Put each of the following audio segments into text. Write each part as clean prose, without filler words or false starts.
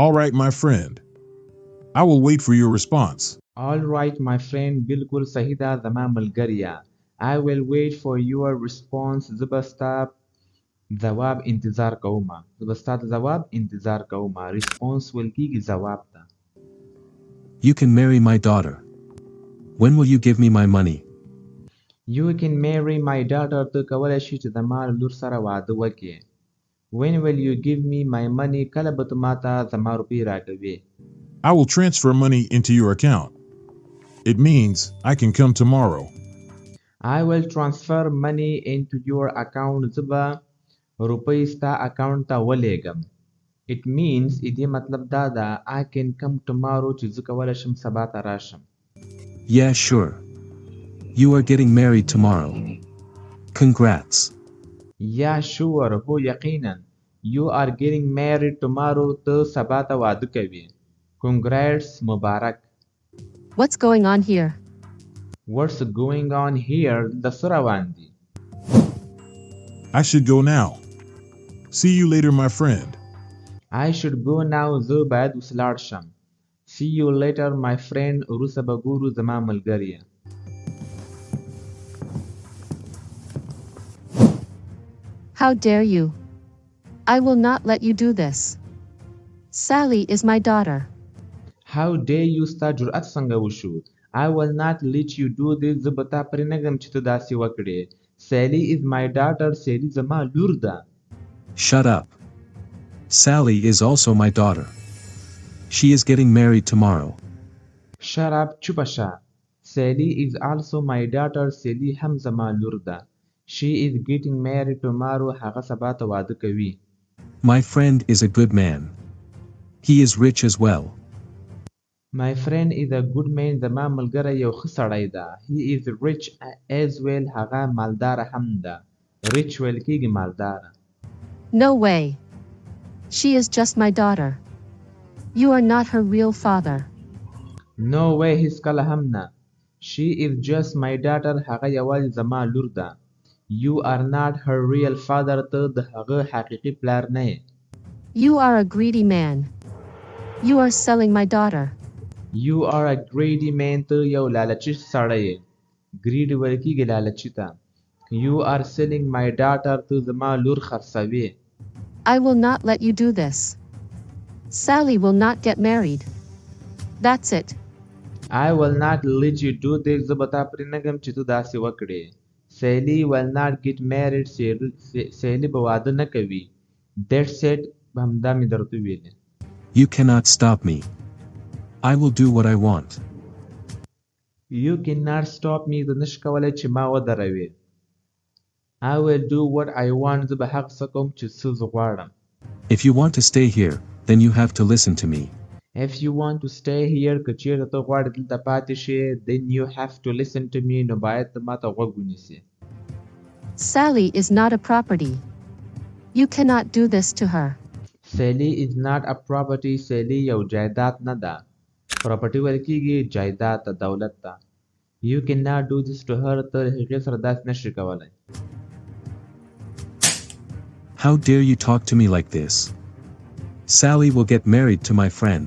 All right, my friend. I will wait for your response. All right my friend بالکل صحیح ده زما ملګریا. I will wait for your response. زه به ستا ځواب انتظار کوم. Response ویل کیږي ځواب ته. You can marry my daughter. When will you give me my money? You can marry my daughter. ته کولی شي چې زما لور سره واده وکړې. When will you give me my money? کله به ته ماته زما روپۍ راکوې. I will transfer money into your account. It means I can come tomorrow. I will transfer money into your account. زه به روپۍ ستا اکاونټ ته ولېږم. It means دې مطلب دا ده I can come tomorrow چې زه کولی شم سبا ته راشم. Yeah, sure. You are getting married tomorrow. Congrats. Yeah, sure. هو یقینا. You are getting married tomorrow. ته سبا ته واده کوي. Congrats. مبارک. What's going on here? What's going on here? د څه روان دي؟ I should go now. See you later, my friend. I should go now. زه باید اوس لاړ شم. See you later, my friend. وروسته به ګورو زما ملګریه. How dare you? I will not let you do this. Sally is my daughter. How dare you? ستا جرأت څنګه وشو؟ I will not let you do this. زه به تا پرې نږدم چې ته داسې وکړې. Sally is my daughter. Sally زما لور ده. Shut up. Sally is also my daughter. She is getting married tomorrow. Shut up. چوپه شه. Sally is also my daughter. Sally هم زما لور ده. She is getting married tomorrow. هغه سبا ته واده کوي. My friend is a good man. He is rich as well. My friend is a good man. زما ملګری یو ښه سړی ده. He is rich as well. هغه مالدار هم ده. Rich ویل کیږي مالدار. No way. She is just my daughter. You are not her real father. No way. هیڅ کله هم نه. She is just my daughter. هغه یوازې زما لور ده. You are not her real father. ته د هغه حقیقي پلار نه یې. You are a greedy man. You are selling my daughter. You are a greedy man. ته یو لالچي سړی یې. Greedy ویل کیږي لالچي ته. You are selling my daughter. ته زما لور خرڅوې. I will not let you do this. Sally will not get married. That's it. I will not let you do this. زه به تا پرې نږدم چې ته داسې وکړې. Sally will not get married. Sally به واده نه کوي. That's it. همدا مې درته ویلې. You cannot stop me. I will do what I want. You cannot stop me. زه نشم کولی چې ما ودروې. I will do what I want. زه به هغه څه کوم چې څه زه غواړم. If you want to stay here, then you have to listen to me. If you want to stay here, که چیرته ته غواړې دلته پاتې شې, then you have to listen to me. نو باید ته ما ته غوږ ونیسې. Sally is not a property. You cannot do this to her. Sally is not a property. Sally یو جایداد نه ده. Property ویل کیږي جایداد ته, دولت ته. You cannot do this to her. ته هغې سره داسې نشې کولی. How dare you talk to me like this? Sally will get married to my friend.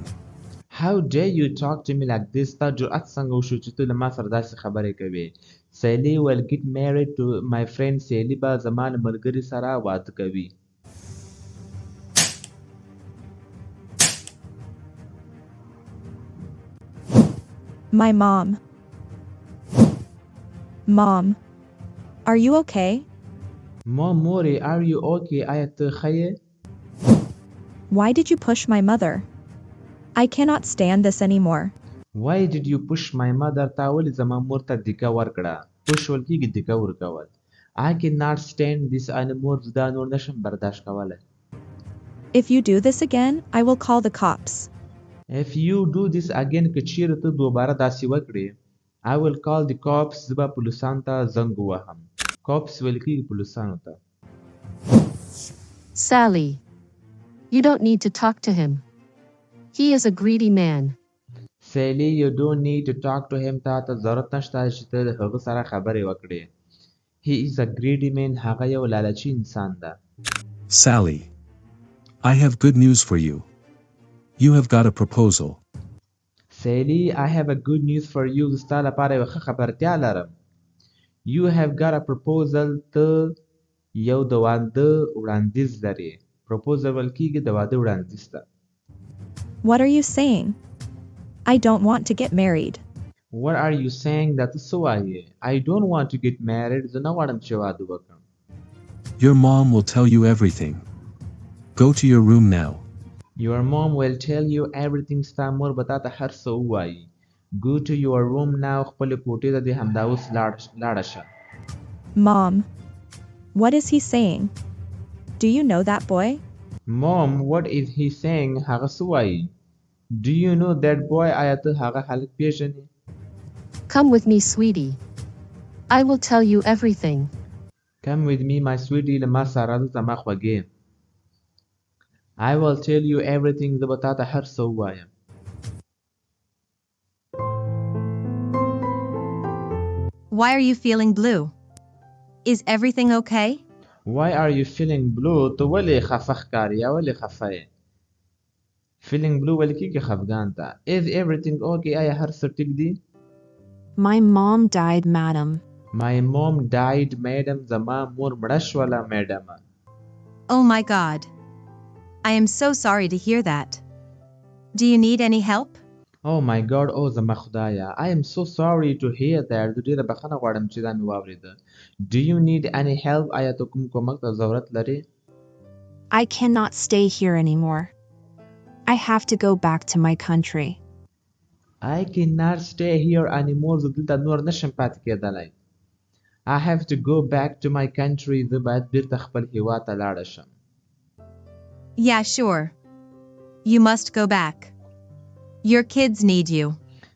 How dare you talk to me like this? تا جرأت څنګه وشو چې ته له ما سره داسې خبرې کوې. Sally will get married to my friend. Sally به زما له ملګري سره واده کوي. My mom. Mom. Are you okay? Mori, are you okay? آیا ته ښه یې؟ Why did you push my mother? I cannot stand this anymore. Why did you push my mother? تا ولې زما مور ته دیکه ورکړه. push ویل کیږي دیکه ورکول. I cannot stand this anymore. زه دا نور نشم برداشت کولی. If you do this again, I will call the cops. If you do this again, که چیرې ته دوباره داسې وکړې, I will call the cops. زه به پولیسانو ته زنګ ووهم. cops ویل کیږي پولیسانو ته. Sally. You don't need to talk to him. He is a greedy man. Sally, you don't need to talk to him. تا ته ضرورت نشته چې ته د هغه سره خبرې وکړې. He is a greedy man. هغه یو لالچي انسان ده. Sally. I have good news for you. You have got a proposal. Sally, I have a good news for you. ستا لپاره یو ښه خبرتیا لرم. You have got a proposal. ته یو د واده وړاندیز لرې. Proposal ویل کېږي د واده وړاندیز ته. What are you saying? I don't want to get married. What are you saying? دا ته څه وایې؟ I don't want to get married. زه نه غواړم چې واده وکړم. Your mom will tell you everything. Go to your room now. Your mom will tell you everything. ستا مور به تا ته هر څه ووایي. Go to your room now. خپلې کوټې ته دې همدا اوس لاړه شه. Mom, what is he saying? Do you know that boy? Mom, what is he saying? هغه څه وایي؟ Do you know that boy? آیا ته هغه هلک پیژنې؟ Come with me, sweetie. I will tell you everything. Come with me, my sweetie. له ما سره راځه زما خوږې. I will tell you everything. زه به تا ته هر څه ووایم. Why are you feeling blue? Is everything okay? Why are you feeling blue? ته ولې خفه ښکارې یا ولې خفه یې؟ Feeling blue ویل کېږي خفګان ته. Is everything okay? آیا هر څه ټیک دي؟ My mom died, madam. My mom died, madam. زما مور مړه شوله madam. Oh my God. I am so sorry to hear that. Do you need any help? Oh my God. Oh زما خدایا. I am so sorry to hear that. زه ډېره بخښنه غواړم چې دا مې واورېده. Do you need any help? آیا ته کوم کومک ته ضرورت لرې؟ I cannot stay here anymore. I have to go back to my country. I cannot stay here anymore. زه دلته نور نشم پاتې کېدلی. I have to go back to my country. زه باید بیرته خپل هېواد ته لاړه شم. Yeah, sure. You must go back. Your kids need you.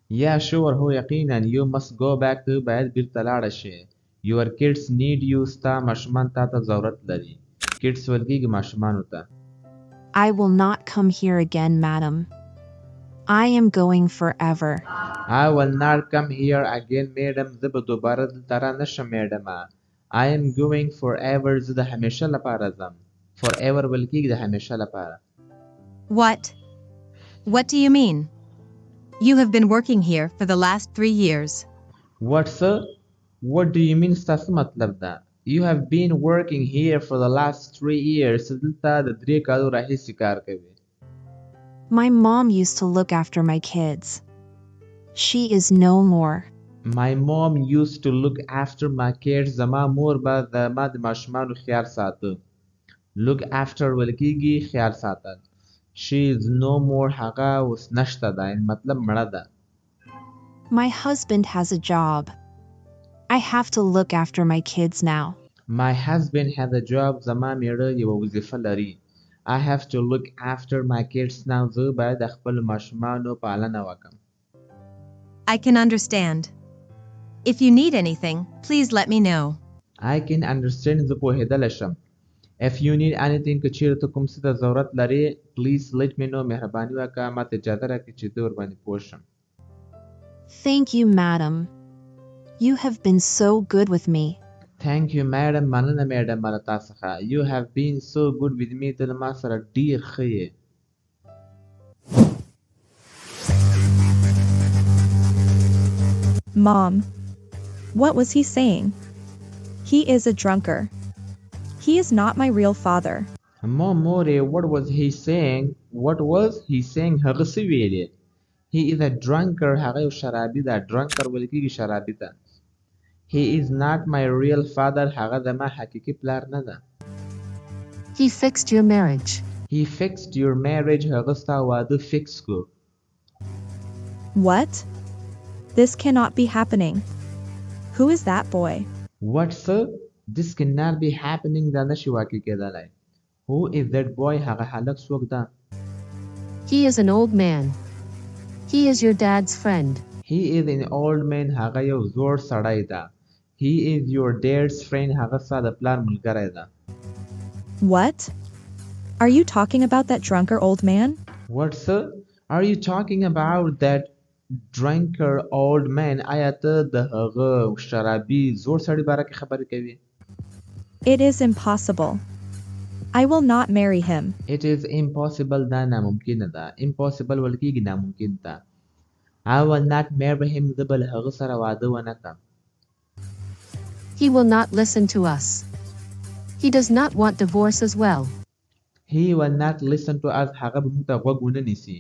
Yeah, sure. هو یقینا. You must go back. ته باید بیرته لاړه شې. Your kids need you. ستا ماشومان تا ته ضرورت لري. Kids ویل کېږي ماشومانو ته. I will not come here again, madam. I am going forever. I will not come here again, madam. زه به دوباره دلته را نشم madam. I am going forever. زه د همیشه لپاره ځم. Forever ویل کېږي د همیشه لپاره. What? What do you mean? You have been working here for the last 3 years. What, sir? What do you mean? ستاسو مطلب ده. You have been working here for the last 3 years. دلته د 3 کالو راهیسې کار کوي. My mom used to look after my kids. She is no more. My mom used to look after my kids. زما مور به زما د ماشومانو خیال ساته. Look after ویل کېږي خیال ساتل. She is no more. هغه اوس نشته ده. مطلب مړه ده. My husband has a job. I have to look after my kids now. My husband has a job. زما میړه یوه وظیفه لري. I have to look after my kids now. زه باید د خپلو ماشومانو پالنه وکړم. I can understand. If you need anything, please let me know. I can understand. زه پوهېدلی شم. If you need anything که چیرې ته کوم څه ته ضرورت لرې please let me know. مهرباني وکړه ما ته اجازه راکړه چې زه ورباندې پوه شم. Thank you, madam. You have been so good with me. Thank you, madam. مننه میډم له تا څخه. You have been so good with me. ته له ما سره ډېر ښه یې. Mom, what was he saying? He is a drunkard. He is not my real father. Mom, what was he saying? What was he saying? هغه څه ویلې. He is a drunkard. هغه یو شرابي ده. drunkard ویل کېږي شرابي ته. He is not my real father. هغه زما حقیقي پلار نه ده. He fixed your marriage. He fixed your marriage. هغه ستا واده fix کو. What? This cannot be happening. Who is that boy? What, sir? This cannot be happening. دا نشي واقع کېدلی. Who is that boy? هغه هلک څوک ده؟ He is an old man. He is your dad's friend. He is an old man. هغه یو زوړ سړی ده. He is your dad's friend. هغه ستا د پلار ملګری ده. What? Are you talking about that drunkard old man? What, sir? Are you talking about that drunkard old man? آیا ته د هغه شرابي زوړ سړي باره کې خبرې کوي؟ It is impossible. I will not marry him. It is impossible دا ناممکنه ده. Impossible ویل کېږي ناممکن ته. I will not marry him زه به له هغه سره واده ونه کړم. He will not listen to us. He does not want divorce as well. He will not listen to us هغه به موږ ته غوږ ونه نیسي.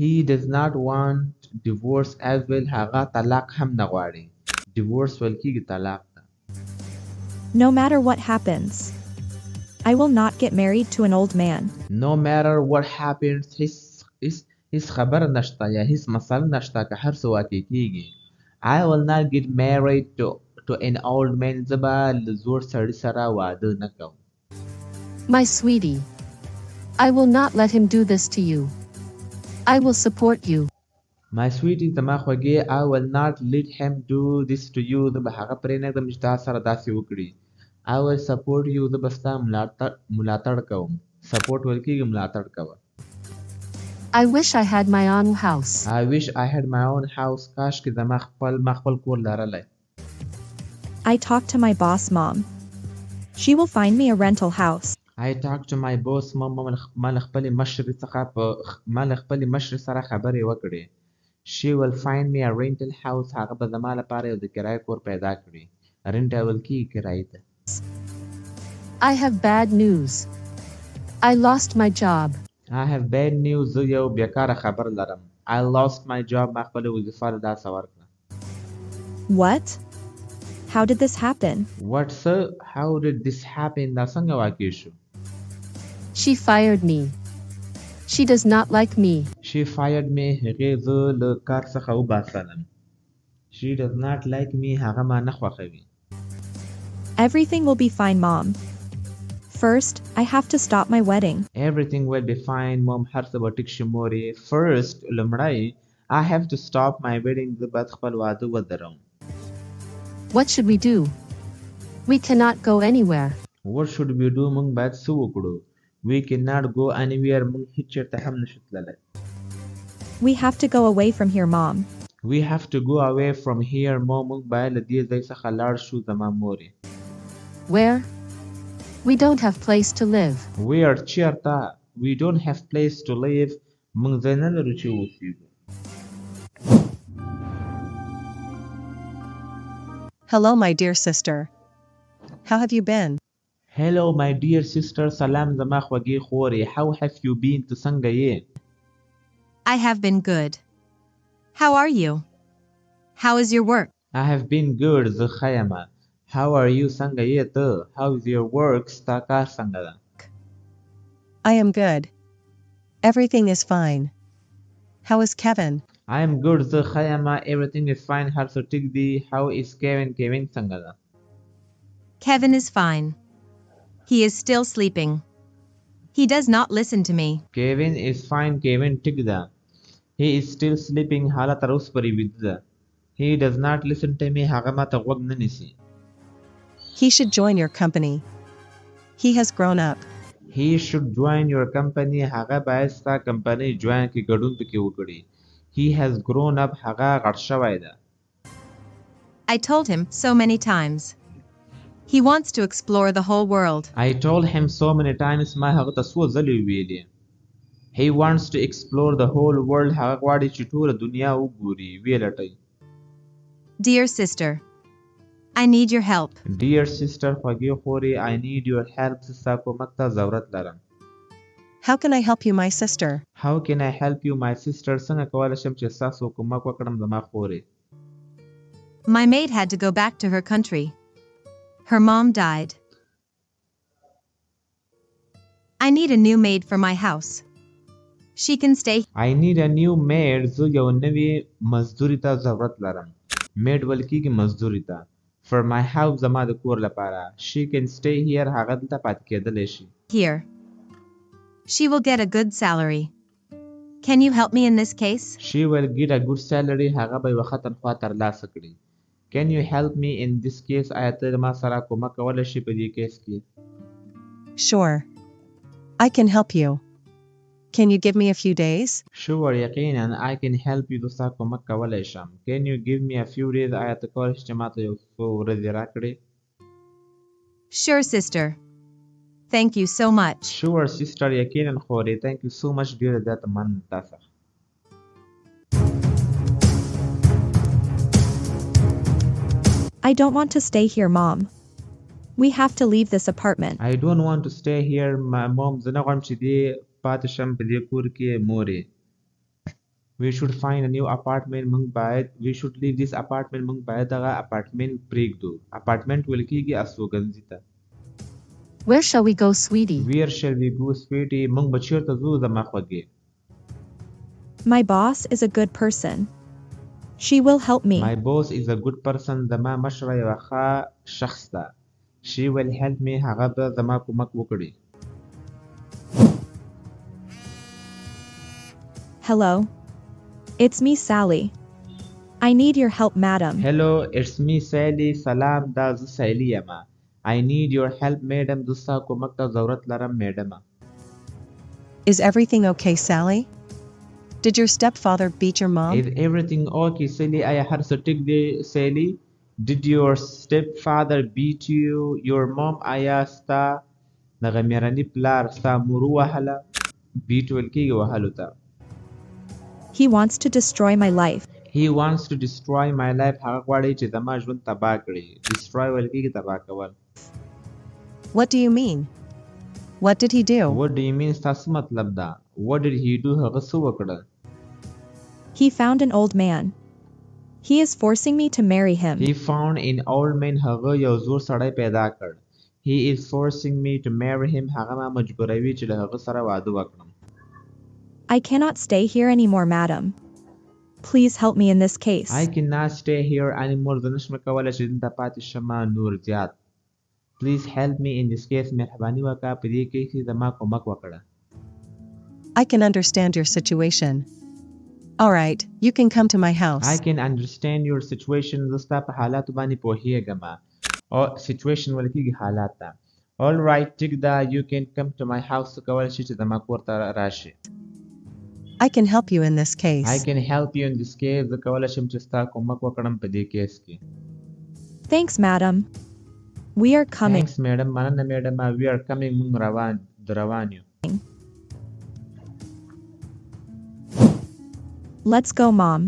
He does not want divorce as well هغه طلاق هم نه غواړي. Divorce ویل کېږي طلاق ته. No matter what happens, I will not get married to an old man. No matter what happens هیڅ خبر نشته یا هیڅ مسله نشته که هر څه واقع کېږي. I will not get married to an old man زه به له زوړ سړي سره واده نه کوم. My sweetie, I will not let him do this to you. I will support you. My sweetie زما خوږې I will not let him do this to you زه به هغه پرې نه ږدم چې تا سره داسې وکړي. I will support you زه به ستا ملاتړ کوم. Support ویل کېږي ملاتړ کوه. I wish I had my own house. I wish I had my own house کاش کې زما خپل کور لرلی. I talked to my boss mom. She will find me a rental house. I talked to my boss mom ما له خپلې مشرې سره خبرې وکړې. She will find me a rental house هغه به زما لپاره یو د کرایې کور پیدا کړي. رنټ ویل کېږي کرایې ته. I have bad news. I lost my job. I have bad news زه یو بیکاره خبر لرم. I lost my job ما خپله وظیفه له لاسه ورکړه. What? How did this happen? What sir? How did this happen? دا څنګه واقع شو؟ She fired me. She does not like me. She fired me هغې زه له کار څخه وباسلم. She does not like me هغه ما نه خوښوي. Everything will be fine, Mom. First, I have to stop my wedding. Everything will be fine, Mom. هر څه به ټیک شي مورې. First, لومړی I have to stop my wedding زه باید خپل واده ودروم. What should we do? We cannot go anywhere. What should we do? موږ باید څه وکړو؟ We cannot go anywhere. موږ هیڅ چېرته هم نشو تللی. We have to go away from here, Mom. We have to go away from here, Mom. موږ باید له دې ځای څخه لاړ شو زما مورې. Where? We don't have place to live. Where چېرته؟ We don't have place to live. موږ ځای نه لرو چې اوسېږو. Hello, my dear sister. How have you been? Hello, my dear sister. سلام زما خوږې خورې. How have you been? ته څنګه یې؟ I have been good. How are you? How is your work? I have been good. زه ښه یمه. How are you? څنګه یې ته؟ How is your work? ستا کار څنګه ده؟ I am good. Everything is fine. How is Kevin? I am good. زه ښه یمه. Everything is fine. هر څه ټیک دی. How is Kevin? Kevin څنګه ده؟ Kevin is fine. He is still sleeping. He does not listen to me. Kevin is fine. Kevin ټیک ده. He is still sleeping. حالا تر اوسه پورې ویده ده. He does not listen to me. هغه ما ته غوږ نه نیسي. He should join your company. He has grown up. He should join your company. هغه باید ستا کمپنۍ جوین کړي ګډون پکې وکړي. He has grown up. هغه غټ شوی ده. I told him so many times. He wants to explore the whole world. I told him so many times. ما هغه ته څو ځلې ویلي. He wants to explore the whole world. هغه غواړي چې ټوله دنیا وګوري ویې لټوي. Dear sister, I need your help. Dear sister خوږې خورې I need your help. زه ستا کومک ته ضرورت لرم. How can I help you, my sister? How can I help you, my sister? څنګه کولی شم چې ستاسو کومک وکړم زما خورې؟ My maid had to go back to her country. Her mom died. I need a new maid for my house. She can stay. I need a new maid. زه یو نوې مزدوري ته ضرورت لرم. maid ویل کېږي مزدوري ته. For my house زما د کور لپاره. She can stay here. هغه دلته پاتې کېدلی شي. Here. She will get a good salary. Can you help me in this case? She will get a good salary. هغه به یوه ښه تنخوا ترلاسه کړي. Can you help me in this case? آیا ته ما سره کومک کولی شي په دې کیس کې؟ Sure. I can help you. Can you give me a few days? Sure, یقینا. I can help you. زه ستا کومک کولی شم. Can you give me a few days? آیا ته کولی شې چې ما ته یو څو ورځې راکړې؟ Sure, sister. Thank you so much. Sure sister یقینا خوري. Thank you so much ډیره زیاته مننه تاسو. I don't want to stay here, Mom. We have to leave this apartment. I don't want to stay here mom. زه نه غواړم چې دې پاتې شم په دې کور کې مورې. We should find a new apartment. We should leave this apartment. موږ باید دغه اپارتمنټ پرېږدو. اپارتمنټ ویل کېږي استوګنځي ته. Where shall we go, sweetie? Where shall we go, sweetie? موږ به چېرته ځو زما خوږې. My boss is a good person. She will help me. My boss is a good person. زما مشره یوه ښه شخص ده. She will help me. هغه به زما کومک وکړي. Hello. It's me, Sally. I need your help, madam. Hello, it's me, Sally. سلام دا زه سیلی یم. I need your help, madam. زه ستا کومک ته ضرورت لرم میډم. Is everything okay, Sally? Did your stepfather beat your mom? Is everything okay, Sally? آیا هر څه ټیک دی Sally? Did your stepfather beat you? Your mom آیا ستا دغه میرني پلار ستا مور ووهله؟ بیټ ویل کېږي وهلو ته. He wants to destroy my life. He wants to destroy my life. هغه غواړي چې زما ژوند تباه کړي. Destroy ویل کېږي تباه کول. What do you mean? What did he do? What do you mean? ستاسو مطلب ده. What did he do? هغه څه وکړل؟ He found an old man. He is forcing me to marry him. He found an old man. هغه یو زوړ سړی پیدا کړ. He is forcing me to marry him. هغه ما مجبوروي چې له هغه سره واده وکړم. I cannot stay here anymore, madam. Please help me in this case. I cannot stay here anymore. زه نشم کولی چې دلته پاتې شم نور زیات. Please help me in this case. مهرباني وکړه په دې کې چې زما کومک وکړه. I can understand your situation. All right, you can come to my house. I can understand your situation. زه ستا په حالاتو باندې پوهیږم. او situation ویل کېږي حالات ته. All right, ټیک ده. You can come to my house. کولی شي چې زما کور ته راشي. I can help you in this case. I can help you in this case. زه کولی شم چې ستا کومک وکړم په دې کیس کې. Thanks, madam. We are coming. Thanks, madam. مننه میډم. We are coming. موږ روان یو. Let's go, Mom.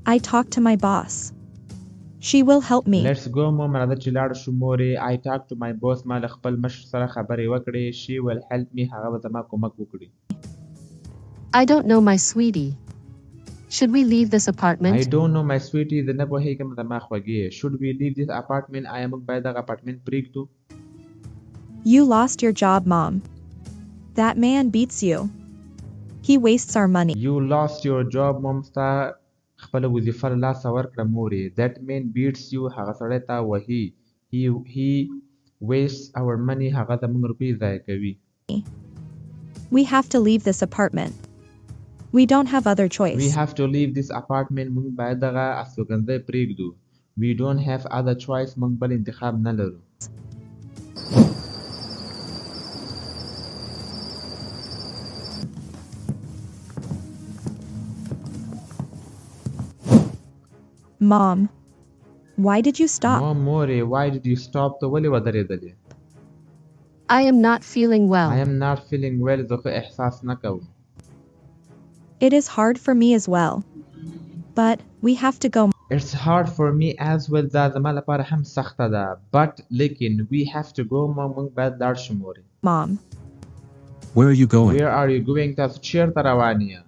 I talked to my boss. She will help me. Let's go, mom. راځه چې لاړ شو مورې. I talked to my boss. ما له خپل مشر سره خبرې وکړې. She will help me. هغه به زما کومک وکړي. I don't know, my sweetie. Should we leave this apartment? I don't know, my sweetie. زه نه پوهېږم زما خوږې. Should we leave this apartment? آیا موږ باید دغه اپارتمنټ پرېږدو؟ You lost your job, Mom. That man beats you. He wastes our money. You lost your job, mom. ستا خپله وظیفه له لاسه ورکړه مورې. That man beats you. هغه سړی تا وهي. He wastes our money. هغه زموږ روپۍ ضایع کوي. We have to leave this apartment. We don't have other choice. We have to leave this apartment. موږ باید دغه استوګنځی پرېږدو. We don't have other choice. موږ بل انتخاب نه لرو. Mom, why did you stop? Mom, مورې, why did you stop? ته ولې ودرېدلې؟ I am not feeling well. I am not feeling well. زه ښه احساس نه کوم. It is hard for me as well. But we have to go. It's hard for me as well. دا زما لپاره هم سخته ده. But لیکن we have to go. موږ باید لاړ شو مورې. Mom. Where are you going? Where are you going? تاسو چیرته روان یې؟